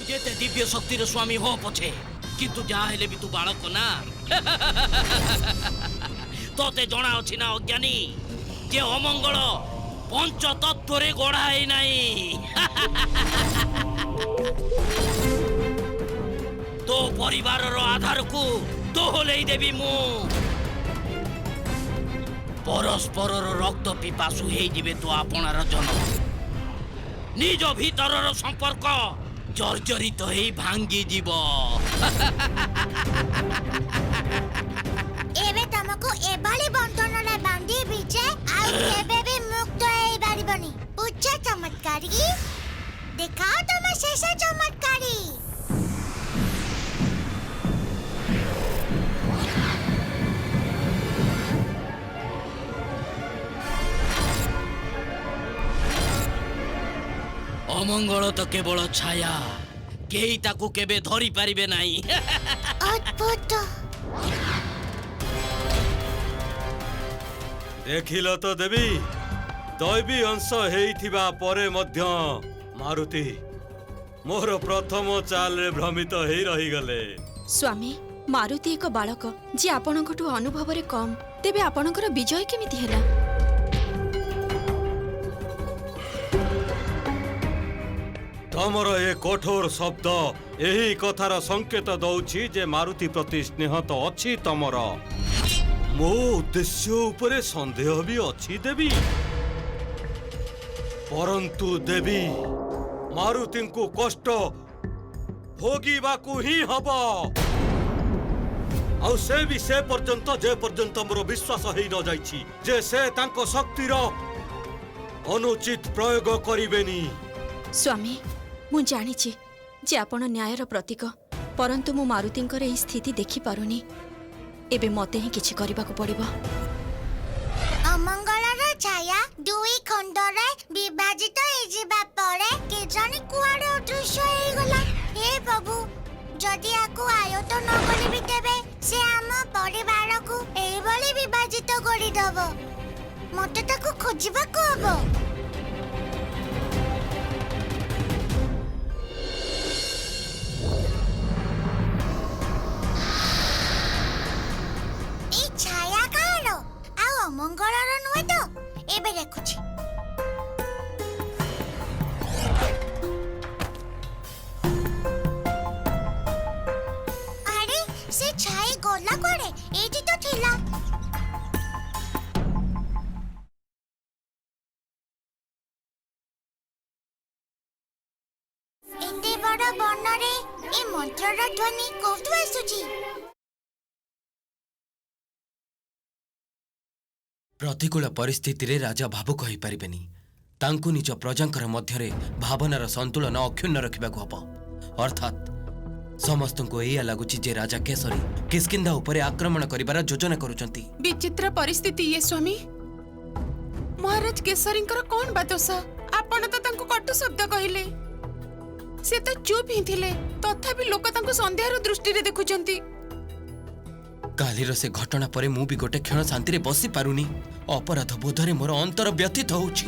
जेते दिव्य शक्तिर स्वामी हो पछे किंतु जहा हेले भी तू बालक ना तोते जणा अछि ना अज्ञानी जे अमंगल पंच तत्वरे गढ़ाई नाही तो परिवार रो आधार को दोहले देवी मु परस्पर रक्त पिपासु हे जिवे तो आपणार जन निज भीतर संपर्क जर्जरित हे भांगी जीव एबे तमको एबाली बंधन ला बांधी बिचे आ एबे भी मुक्त हे बारिबनी उच्च चमत्कारी दिखाओ तुम शेष चमत्कारी अमंगल तो केवल छाया केही ताकू केबे धरी पारिबे नाही अद्भुत देखिल तो देवी दैवी अंश हेइथिबा परे मध्य मारुति मोर प्रथम चाल रे भ्रमित हेइ रही गले। स्वामी मारुति एक बालक जे आपणकठू अनुभव रे कम तेबे आपणकर विजय केमिति हैला तमर ए कठोर शब्द एही कथार संकेत दउछि जे मारुति प्रति स्नेह तो अछि तमर मो उद्देश्य उपरे संदेह भी अछि देवी परंतु देवी मारुति को कष्ट भोगिबाकू ही हबो आउ से भी से पर्यंत जे पर्यंत मोर विश्वास हेइ न जाइछि जे से तांको शक्तिर अनुचित प्रयोग करिबेनी। स्वामी मु जानिछि जे आपण न्यायर प्रतीक परंतु मु मारुतिंकर एही स्थिति देखि पारुनी एबे मते ही किछि करिबाकू पड़िबो। अमंगलर छाया दुई खंडरे विभाजित हे जिबा परे के जानि कुआडे अदृश्य हे गला हे प्रभु जदि आकु आयत न करिबि तेबे से आम परिवार को एही बळी विभाजित करि दबो मते ताकू खोजिबाकू हबो। मंगलर नुहे तो एबे देखुछि अरे से छाई गोला कोड़े एठी तो थिला एते बड़ बनरे ए मंत्रर ध्वनि कोठु आसुछि प्रतिकूल परिस्थिति रे राजा भावुक होई परिबेनी तांकु निज प्रजांकर मध्यरे भावनार संतुलन अक्षुण्ण रखिबाकू हबो अर्थात समस्त को एया लागुची जे राजा केसरी किस्किंधा उपरे आक्रमण करिबार योजना करूचंती। विचित्र परिस्थिति ये स्वामी महाराज केसरींकर कोन बातोस आपण तो तांको कटु शब्द कहिले से तो चुप ही थिले तथापि लोक तांको संदेहर दृष्टि रे देखुचंती कालीर से घटना परे मु भी गोटे क्षण शांति रे बसी पारुनी अपराध बोधरे मोर अंतर व्यथित होउची।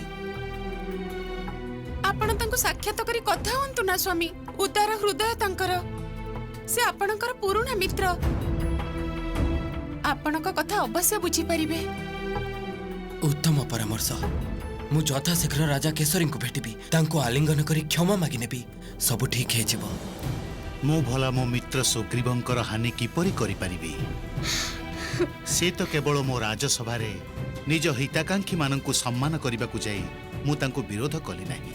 आपण तांको साक्षात करी कथा हंतु ना स्वामी उदार हृदय तांकर से आपणकर पुरुणा मित्र आपणक कथा अवश्य बुझी परिबे। उत्तम परामर्श मु यथा शीघ्र राजा केसरी को भेटिबी तांको आलिंगन करी क्षमा मागी नेबी सब ठीक हे जिवो। मो भला मो मित्र सुग्रीवंकर हानि किपरि करि परिबी से तो केवल मो राजसभा रे निज हिताकांक्षी माननकु सम्मान करिबाकू जाई मु तांको विरोध कली नाही।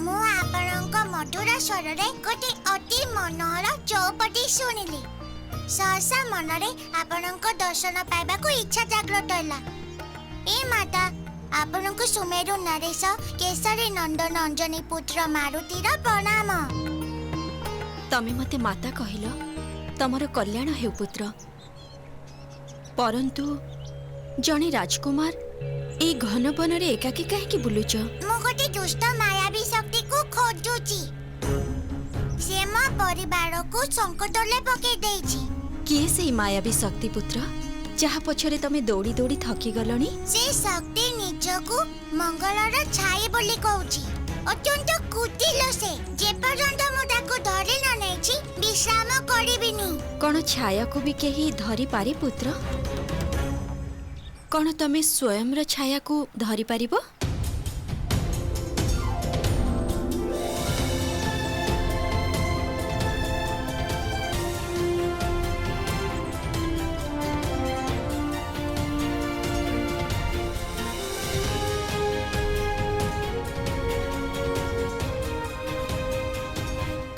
मु आपणक मधुर स्वर रे गोटे अति मनोहर चौपटी सुनिली सहसा मनरे आपणक दर्शन पाइबाकू इच्छा जागृत होला। ए माता आपणक सुमेरु नरेश केसरी नंदन अंजनी पुत्र मारुतिर प्रणाम। तमे मते माता कहिलो तमर कल्याण हेउ पुत्र परंतु जने राजकुमार ए घन वन रे एकाकी काहे की बुलुच मु गोटे दुष्ट मायावी शक्ति को खोजुची से मो परिवार को संकट ले पके देछि। किए से मायावी शक्ति पुत्र ଯାହା ପଛରେ ତମେ ଦୌଡ଼ି ଦୌଡ଼ି ଥକି ଗଲଣି। ସେ ଶକ୍ତି ନିଜକୁ ମଙ୍ଗଳର ଛାଇ ବୋଲି କହୁଛି। ଅତ୍ୟନ୍ତ କୁଟିଳ ସେ। ଯେପର୍ଯ୍ୟନ୍ତ ମୁଁ ତାକୁ ଧରି ନ ନେଇଛି ବିଶ୍ରାମ କରିବିନି। କ'ଣ ଛାୟାକୁ ବି କେହି ଧରିପାରେ ପୁତ୍ର? କ'ଣ ତମେ ସ୍ୱୟଂର ଛାୟାକୁ ଧରିପାରିବ?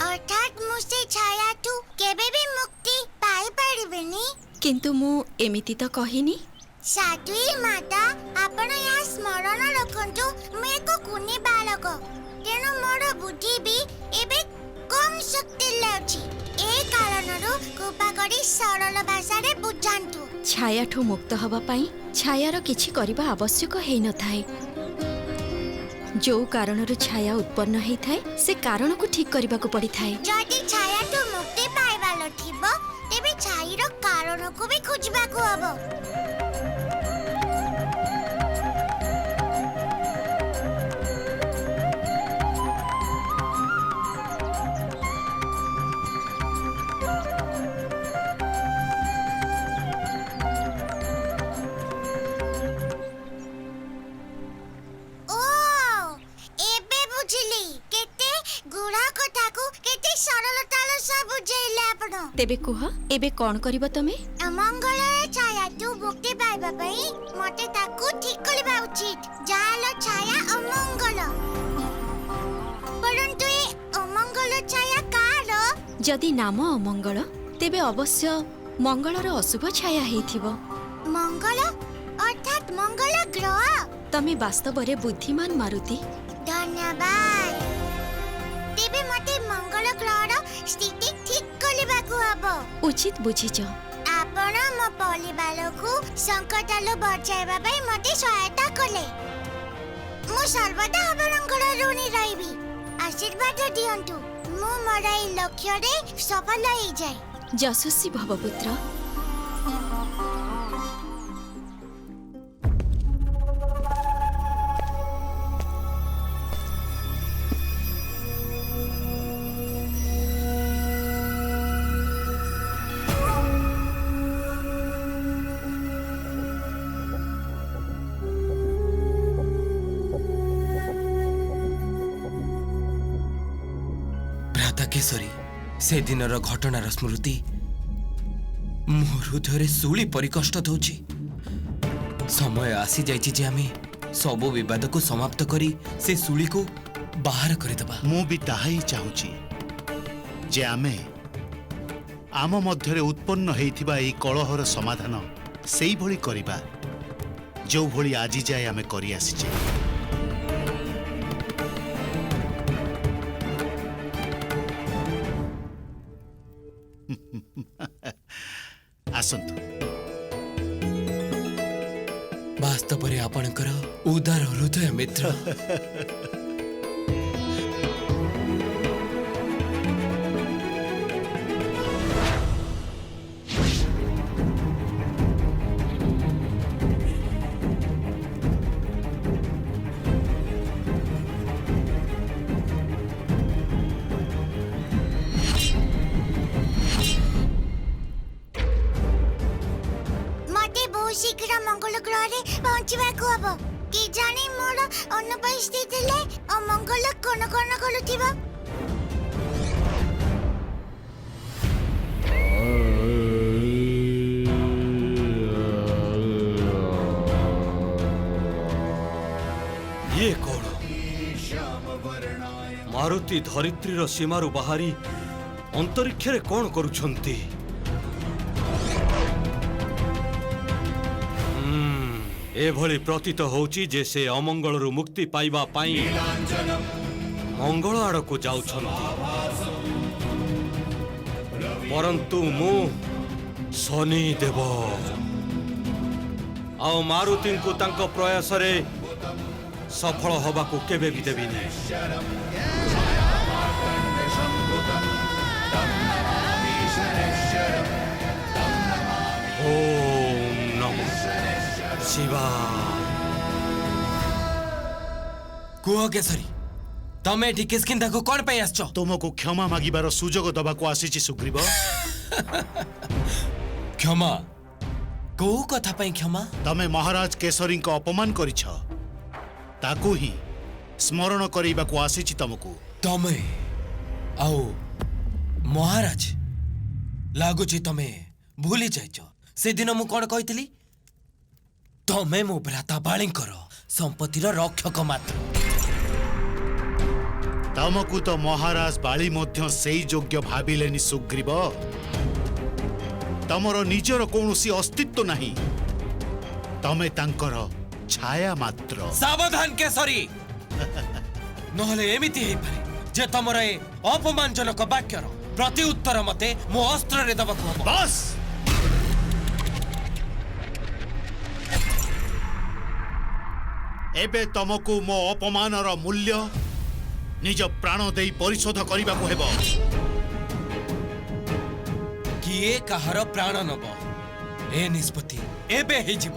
ଅର୍ଥାତ୍ ମୁଁ ସେ ଛାୟାଠୁ କେବେ ବି ମୁକ୍ତି ପାଇପାରିବିନି। କିନ୍ତୁ ମୁଁ ଏମିତି ତ କହିନି। ସାଧୁଇ ମାତା, ଆପଣ ଏହା ସ୍ମରଣ ରଖନ୍ତୁ, ମୁଁ ଏକ କୁନି ବାଳକ, ତେଣୁ ମୋର ବୁଦ୍ଧି ବି ଏବେ କମ୍ ଶକ୍ତି ଅଛି। ଏ କାରଣରୁ କୃପା କରି ସରଳ ଭାଷାରେ ବୁଝାନ୍ତୁ। ଛାୟାଠୁ ମୁକ୍ତ ହେବା ପାଇଁ ଛାୟାର କିଛି କରିବା ଆବଶ୍ୟକ ହେଇନଥାଏ। ଯୋଉ କାରଣରୁ ଛାୟା ଉତ୍ପନ୍ନ ହେଇଥାଏ ସେ କାରଣକୁ ଠିକ୍ କରିବାକୁ ପଡ଼ିଥାଏ। ଯଦି ଛାୟାଠୁ ମୁକ୍ତି ପାଇବାର ଥିବ ତେବେ ଛାଇର କାରଣକୁ ବି ଖୋଜିବାକୁ ହବ। ଓ, ଏବେ ବୁଝିଲି। କେତେ ଗୁଡ଼ା କଥାକୁ କେତେ ସରଳତାର ସହ ବୁଝେଇଲେ ଆପଣ। ତେବେ କୁହ, ଏବେ କ'ଣ କରିବ ତମେ? ଅମଙ୍ଗଳର ଛାୟାଠୁ ମୁକ୍ତି ପାଇବା ପାଇଁ ମତେ ତାକୁ ଠିକ୍ କରିବା ଉଚିତ। ଯାହାର ଛାୟା ଅମଙ୍ଗଳ। ପରନ୍ତୁ ଏ ଅମଙ୍ଗଳ ଛାୟା କାହାର? ଯଦି ନାମ ଅମଙ୍ଗଳ ତେବେ ଅବଶ୍ୟ ମଙ୍ଗଳର ଅଶୁଭ ଛାୟା ହେଇଥିବ। ମଙ୍ଗଳ ଅର୍ଥାତ୍ ମଙ୍ଗଳ ଗ୍ରହ। ତମେ ବାସ୍ତବରେ ବୁଦ୍ଧିମାନ ମାରୁତି। ଧନ୍ୟବାଦ। ତେବେ ମତେ ମଙ୍ଗଳ ଗ୍ରହର ସ୍ଥିତି ଠିକ୍ କରିବାକୁ ହବ। ଉଚିତ ବୁଝିଛ। ଆପଣ ମୋ ପରିବାରକୁ ସଙ୍କଟରୁ ବଚାଇବା ପାଇଁ ମତେ ସହାୟତା କଲେ। ମୁଁ ସର୍ବଦା ଆପଣଙ୍କର ଋଣୀ ରହିବି। ଆଶୀର୍ବାଦ ଦିଅନ୍ତୁ ମୁଁ ମୋର ଏହି ଲକ୍ଷ୍ୟରେ ସଫଳ ହେଇଯାଏ। ଯଶସ୍ୱୀ ଭବ ପୁତ୍ର। ଭ୍ରାତାକେଶରୀ, ସେଦିନର ଘଟଣାର ସ୍ମୃତି ମୋ ହୃଦୟରେ ଶୂଳି ପରି କଷ୍ଟ ଦେଉଛି। ସମୟ ଆସିଯାଇଛି ଯେ ଆମେ ସବୁ ବିବାଦକୁ ସମାପ୍ତ କରି ସେ ଶୂଳିକୁ ବାହାର କରିଦେବା। ମୁଁ ବି ତାହା ହିଁ ଚାହୁଁଛି ଯେ ଆମେ ଆମ ମଧ୍ୟରେ ଉତ୍ପନ୍ନ ହେଇଥିବା ଏହି କଳହର ସମାଧାନ ସେଇଭଳି କରିବା ଯେଉଁଭଳି ଆଜି ଯାଏ ଆମେ କରିଆସିଛେ। ଆସନ୍ତୁ। ବାସ୍ତବରେ ଆପଣଙ୍କର ଉଦାର ହୃଦୟ ମିତ୍ର। ମତେ ବହୁ ଶୀଘ୍ର ମଙ୍ଗଳ ଗ୍ରହରେ ପହଞ୍ଚିବାକୁ ହବ। କି ଜାଣି ମୋର ଅନୁପସ୍ଥିତିରେ ଅମଙ୍ଗଳ କଣ କଣ କରୁଥିବ। ଇଏ କଣ? ମାରୁତି ଧରିତ୍ରୀର ସୀମାରୁ ବାହାରି ଅନ୍ତରିକ୍ଷରେ କଣ କରୁଛନ୍ତି? ଏଭଳି ପ୍ରତୀତ ହେଉଛି ଯେ ସେ ଅମଙ୍ଗଳରୁ ମୁକ୍ତି ପାଇବା ପାଇଁ ମଙ୍ଗଳ ଆଡ଼କୁ ଯାଉଛନ୍ତି। ପରନ୍ତୁ ମୁଁ ଶନି ଦେବ ଆଉ ମାରୁତିଙ୍କୁ ତାଙ୍କ ପ୍ରୟାସରେ ସଫଳ ହେବାକୁ କେବେ ବି ଦେବିନି। ଓମ୍ ଶିବା କୁହ କେଶରୀ ତମେ ଏଠି କିସ୍କିନ୍ଧାକୁ କଣ ପାଇଁ ଆସିଛ? ତୁମକୁ କ୍ଷମା ମାଗିବାର ସୁଯୋଗ ଦବାକୁ ଆସିଛି ସୁଗ୍ରୀବ। କ୍ଷମା? କୋଉ କଥା ପାଇଁ କ୍ଷମା? ତମେ ମହାରାଜ କେଶରୀଙ୍କ ଅପମାନ କରିଛ, ତାକୁ ହିଁ ସ୍ମରଣ କରାଇବାକୁ ଆସିଛି ତମକୁ। ତମେ ଆଉ ମହାରାଜ ଲାଗୁଛି ତମେ ଭୁଲି ଯାଇଛ ସେଦିନ ମୁଁ କଣ କହିଥିଲି? ତମେ ମୋ ଭ୍ରାତା ବାଳୀଙ୍କର ସମ୍ପତ୍ତିର ରକ୍ଷକ ମାତ୍ର। ତମକୁ ତ ମହାରାଜ ବାଳି ମଧ୍ୟ ସେଇ ଯୋଗ୍ୟ ଭାବିଲେନି ସୁଗ୍ରୀବ। ତମର ନିଜର କୌଣସି ଅସ୍ତିତ୍ୱ ନାହିଁ, ତମେ ତାଙ୍କର ଛାୟା ମାତ୍ର। ସାବଧାନ କେଶରୀ, ନହେଲେ ଏମିତି ହେଇପାରେ ଯେ ତମର ଏ ଅପମାନଜନକ ବାକ୍ୟର ପ୍ରତି ଉତ୍ତର ମତେ ମୋ ଅସ୍ତ୍ରରେ ଦବାକୁ ହବ। ବସ୍! ଏବେ ତମକୁ ମୋ ଅପମାନର ମୂଲ୍ୟ ନିଜ ପ୍ରାଣ ଦେଇ ପରିଶୋଧ କରିବାକୁ ହେବ। କିଏ କାହାର ପ୍ରାଣ ନବ ଏ ନିଷ୍ପତ୍ତି ଏବେ ହେଇଯିବ।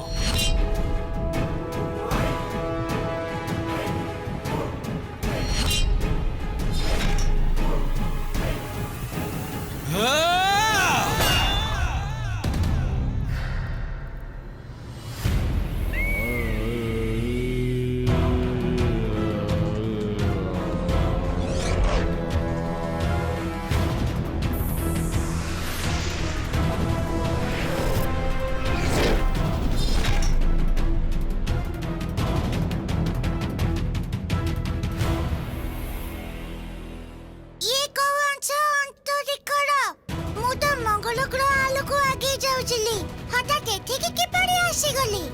ଇଏ କୋଉ ଅଂଶ ଅନ୍ତରିକ୍ଷର? ମୁଁ ତ ମଙ୍ଗଳ ଗ୍ରହ ଆଲୋକ ଆଗେଇ ଯାଉଥିଲି, ହଠାତ୍ ଏଠିକି କିପରି ଆସିଗଲି?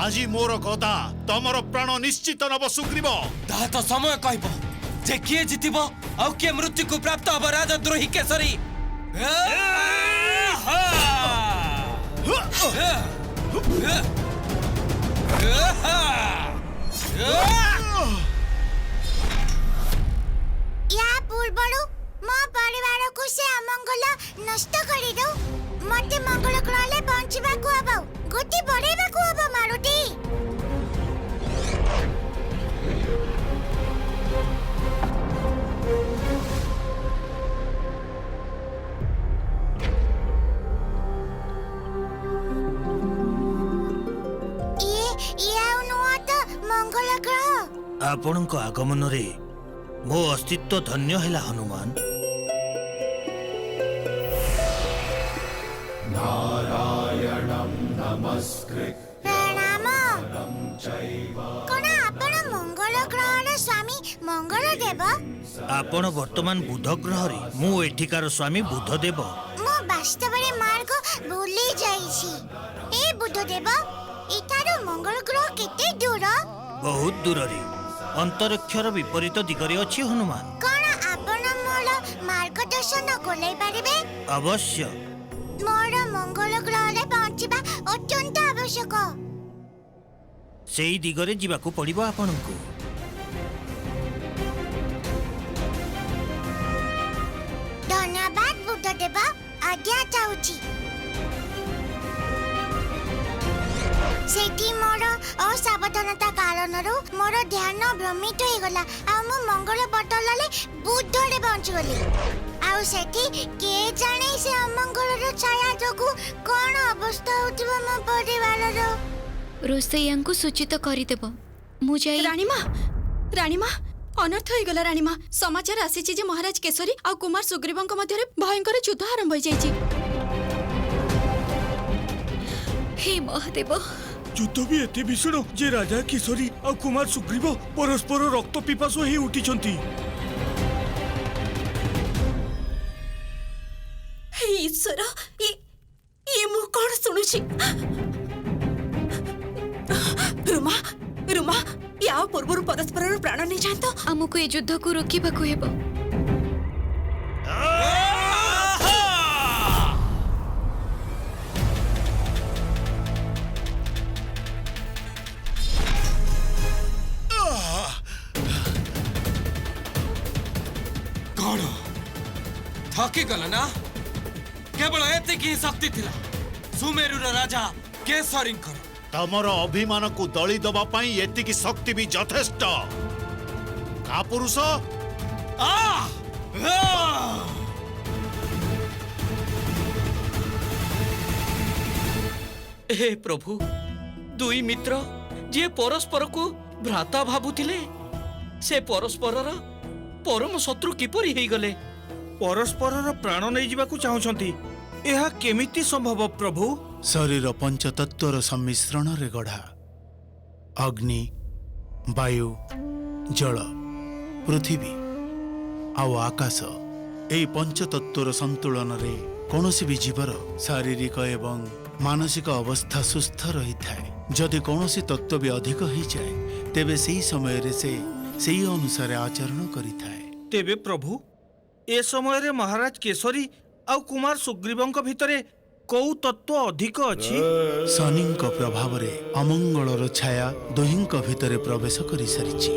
ଆଜି ମୋର ଗଦା ତମର ପ୍ରାଣ ନିଶ୍ଚିତ ନବ ସୁଗ୍ରୀବ। ତାହା ତ ସମୟ କହିବ ଯେ କିଏ ଜିତିବ ଆଉ କିଏ ମୃତ୍ୟୁକୁ ପ୍ରାପ୍ତ ହବ। ରାଜଦ୍ରୋହୀ କେଶରୀ, ୟା ପୂର୍ବରୁ ମୋ ପରିବାରକୁ ସେ ଅମଙ୍ଗଳ ନଷ୍ଟ କରିଦଉ। ମତେ ମଙ୍ଗଳ ଗ୍ରହରେ ବଞ୍ଚିବାକୁ ହବ, ଗତି ବଢେଇବାକୁ ହବ ମାରୁତି। ଇଏ ଆଉ ନୁହଁ ତ ମଙ୍ଗଳ ଗ୍ରହ? ଆପଣଙ୍କ ଆଗମନରେ ମୋ ଅସ୍ତିତ୍ୱ ଧନ୍ୟ ହେଲା ହନୁମାନ। ପ୍ରଣାମ। କଣ ଆପଣ ମଙ୍ଗଳ ଗ୍ରହର ସ୍ୱାମୀ ମଙ୍ଗଳ ଦେବ? ଆପଣ ବର୍ତ୍ତମାନ ବୁଧ ଗ୍ରହରେ, ମୁଁ ଏଠିକାର ସ୍ୱାମୀ ବୁଧଦେବ। ମୁଁ ବାସ୍ତବରେ ମାର୍ଗ ଭୁଲି ଯାଇଛି। ଏ ବୁଧଦେବ, ଏଠାରୁ ମଙ୍ଗଳ ଗ୍ରହ କେତେ ଦୂର? ବହୁତ ଦୂରରେ, ଅନ୍ତରିକ୍ଷର ବିପରୀତ ଦିଗରେ ଅଛି ହନୁମାନ। କଣ ଆପଣ ମୋର ମାର୍ଗଦର୍ଶନ କରେଇ ପାରିବେ? ଅବଶ୍ୟ। ମୋର ମଙ୍ଗଳ ଗ୍ରହରେ ପହଞ୍ଚିବା ଅତ୍ୟନ୍ତ ଆବଶ୍ୟକ। ସେଇ ଦିଗରେ ଯିବାକୁ ପଡ଼ିବ ଆପଣଙ୍କୁ। ଧନ୍ୟବାଦ ବୁଧଦେବ, ଆଜ୍ଞା ଚାହୁଛି। ସେଠି ମୋର ଅସାବଧାନତା କାରଣରୁ ମୋର ଧ୍ୟାନ ଭ୍ରମିତ ହେଇଗଲା ଆଉ ମୁଁ ମଙ୍ଗଳ ବଦଳରେ ବୁଧରେ ପହଞ୍ଚିଗଲି। ଆଉ ସେଠି କିଏ ଜାଣେ ସେ ଅମଙ୍ଗଳର ଛାୟା ଯୋଗୁ କଣ ଅବସ୍ଥା ହଉଥିବ ମୋ ପରିବାରର। ରୋଷେଇୟାଙ୍କୁ ସୂଚିତ କରିଦେବ। ମୁଁ ଯାଇ ରାଣୀମା, ଅନର୍ଥ ହେଇଗଲା ରାଣୀମା। ସମାଚାର ଆସିଛି ଯେ ମହାରାଜ କେଶରୀ ଆଉ କୁମାର ସୁଗ୍ରୀବଙ୍କ ମଧ୍ୟରେ ଭୟଙ୍କର ଯୁଦ୍ଧ ଆରମ୍ଭ ହୋଇଯାଇଛି। ହେ ମହାଦେବ, ଯୁଦ୍ଧ ବି ଏତେ ଭୀଷଣ ଯେ ରାଜା କିଶୋରୀ ଆଉ କୁମାର ସୁଗ୍ରୀବ ପରସ୍ପର ରକ୍ତ ପିପାସୁ ହେଇ ଉଠିଛନ୍ତି। ହେ ଈଶ୍ୱର, ଇଏ ମୁଁ କଣ ଶୁଣୁଛି? ରୁମା, ୟା ପୂର୍ବରୁ ପରସ୍ପରର ପ୍ରାଣ ନେଇଯାଆନ୍ତ। ଆମକୁ ଏ ଯୁଦ୍ଧକୁ ରୋକିବାକୁ ହେବ। कौन थकी गल ना केवल एतिक ही शक्ति थिला सुमेरुर राजा केसरींकर तमर अभिमान को दली दबा पाई एतिकी शक्ति भी यथेष्ट का पुरुष हे प्रभु दुई मित्र जे परस्पर को भ्राता भाबुथिले से परस्परर परम शत्रु किपरि हेई गले परस्पर प्राण नहीं जावाकू चाहुछंती एहा केमिति संभव प्रभु शरीर पंचतत्वर सम्मिश्रण रे गढ़ा अग्नि वायु जल पृथ्वी आउ आकाश एई पंचतत्वर संतुलन रे कौनसी भी जीवर शारीरिक एवं मानसिक अवस्था सुस्थ रही थाए जदि कौनसी तत्व भी अधिक हो जाए तेबे सही समय रे से सही अनुसार आचरण करी थाए तेबे प्रभु ए समय रे महाराज केसरी आउ कुमार सुग्रीवंक भितरे कोउ तत्व अधिक अछि शनिंक प्रभाव रे अमंगलर छाया दुहिंक भितरे प्रवेश करि सारिछि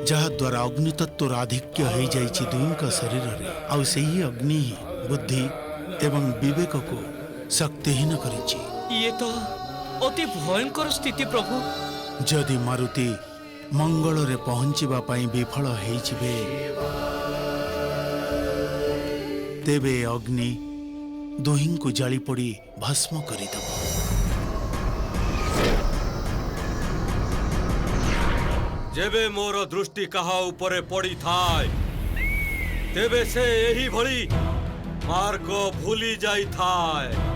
जहा द्वारा अग्नि तत्वर आधिक्य हो जाइछि दुहिंक शरीर रे आउ सही अग्नि ही बुद्धि एवं विवेक को शक्तिहीन करिछि ये तो अति भयंकर स्थिति प्रभु जदि मारुति मंगल रे पहुंचीबा पाई विफल हेइजिबे तेबे अग्नि दुहिं को जाली पड़ी भस्म करिदब जेबे मोर दृष्टि कहा उपरे पड़ी थाए तेबे से यही भली मार्ग भूली जाई थाए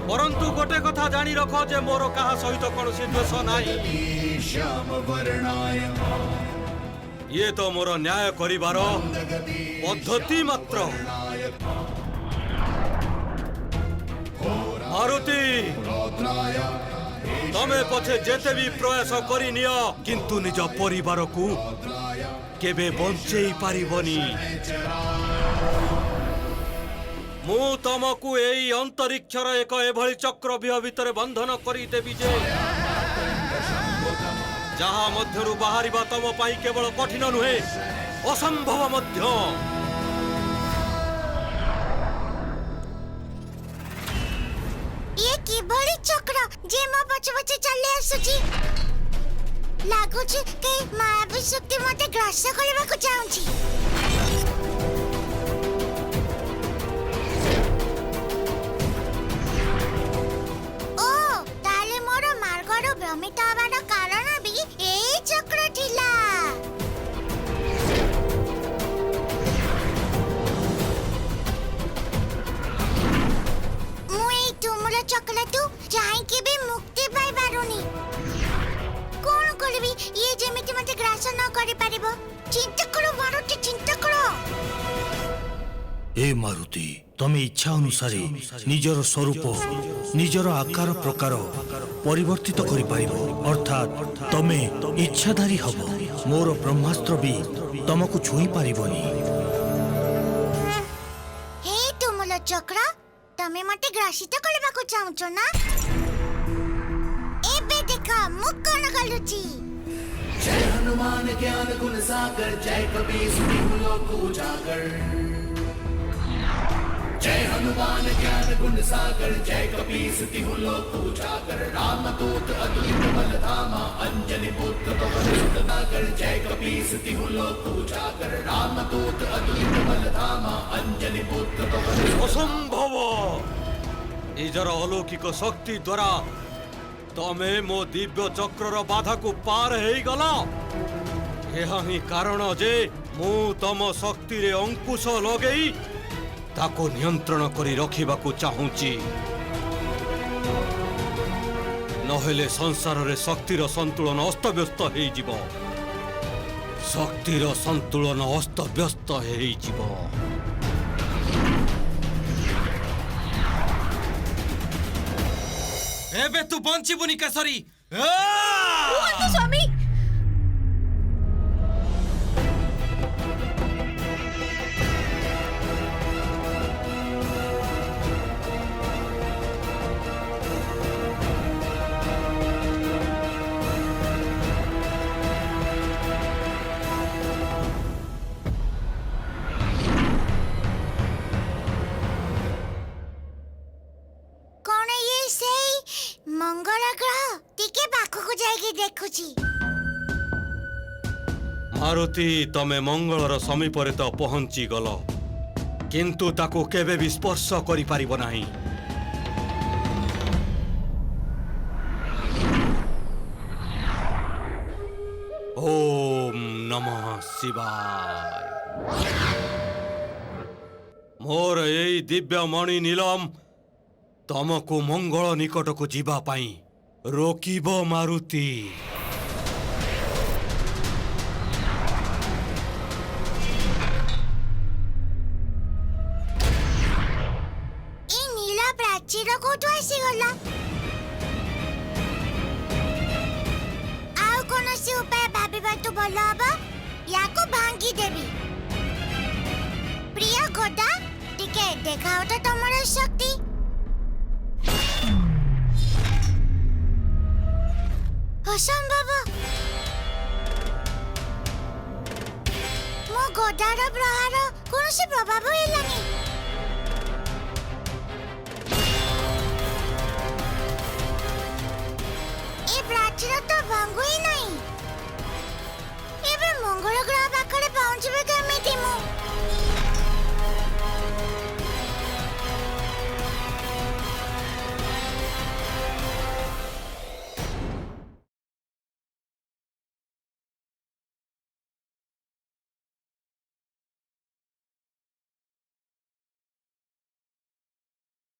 परंतु गोटे कथा जानी रख जे मोर कहा सहित कौन दोष नाही ये तो मोर न्याय करिबार पद्धति मात्र मारुति तमे पछे जेते भी प्रयास करी नियो किंतु निज परिवार को केबे बंचेई पारिबनी मु तमकु एई अंतरिक्षर एक एभली चक्रव्यूह भितर बंधन करी देबी जे जहा मध्यरु बाहरिबा तम पाई केवल कठिन नुहे असंभव मध्य ये किभली चक्र जे मो पछ पछ चले आसुची लागुची के मायावी शक्ति मते ग्रास करबा को चाहुची ओ ताले मोर मार्गरो भ्रमित हबार कारण भी एई चक्र थिला मुई तुमरा चक्र तू चाहे के भी मुक्ति पाई पारुनी कोन करबी ये जेमिति मते ग्रास न करि पारिबो चिंता करो मारुति चिंता करो ए मारुति तमे इच्छा अनुसारे निजर स्वरूप निजर आकार प्रकार परिवर्तित करि पारिबो अर्थात तमे इच्छाधारी हबो मोर ब्रह्मास्त्र भी तमको छुई पारिबोनी हे तुमलो चक्र तमे मते ग्रासित करबा को चाहुचो ना एबे देखा मुख कोन गलुची जय हनुमान ज्ञान गुण सागर जय कबीर सुनि लोक उजागर जय हनुमान ज्ञान गुण सागर जय कबीर सुनि लोक उजागर रामदूत अतुलित बल धामा अंजनी पुत्र पवन सुत नागर जय कबीर सुनि लोक उजागर रामदूत अतुलित बल धामा अंजनी पुत्र पवन असंभव निजर अलौकिक शक्ति द्वारा तमे मो दिव्य चक्रर बाधा को पार हेई गला यह ही कारण जे मु तम शक्ति रे अंकुश लगेई ताको नियंत्रण करी रखिबा को चाहूची नहेले संसार रे शक्तिर संतुलन अस्तव्यस्त हेई जिवो शक्तिर संतुलन अस्तव्यस्त हेई जिवो एबे तू बंचिबुनी केसरी स्वामी ସେଇ ମଙ୍ଗଳ ଗ୍ରହ ଟିକେ ପାଖକୁ ଯାଇକି ଦେଖୁଛି। ମାରୁତି ତମେ ମଙ୍ଗଳର ସମୀପରେ ତ ପହଞ୍ଚି ଗଲ, କିନ୍ତୁ ତାକୁ କେବେ ବି ସ୍ପର୍ଶ କରିପାରିବ ନାହିଁ। ଓମ୍ ନମଃ ଶିବାୟ। ମୋର ଏଇ ଦିବ୍ୟ ମଣି ନୀଲମ ତମକୁ ମଙ୍ଗଳ ନିକଟକୁ ଯିବା ପାଇଁ ରୋକିବ ମାରୁତି। ଏ ନୀଳ ପ୍ରାଚୀର କୋଉଠୁ ଆସିଗଲା? ଆଉ କୌଣସି ଉପାୟ ଭାବିବାଠୁ ଭଲ ହବ ୟାକୁ ଭାଙ୍ଗି ଦେବି। ପ୍ରିୟ ଗୋଦା, ଟିକେ ଦେଖାଅ ତ ତମର ଶକ୍ତି। ଅସମ୍ଭବ। ମୋ ଗୋଦାର ପ୍ରହାର କୌଣସି ପ୍ରଭାବ ହେଲାନି। ଏ ପ୍ରାଚୀର ତ ଭାଙ୍ଗୁ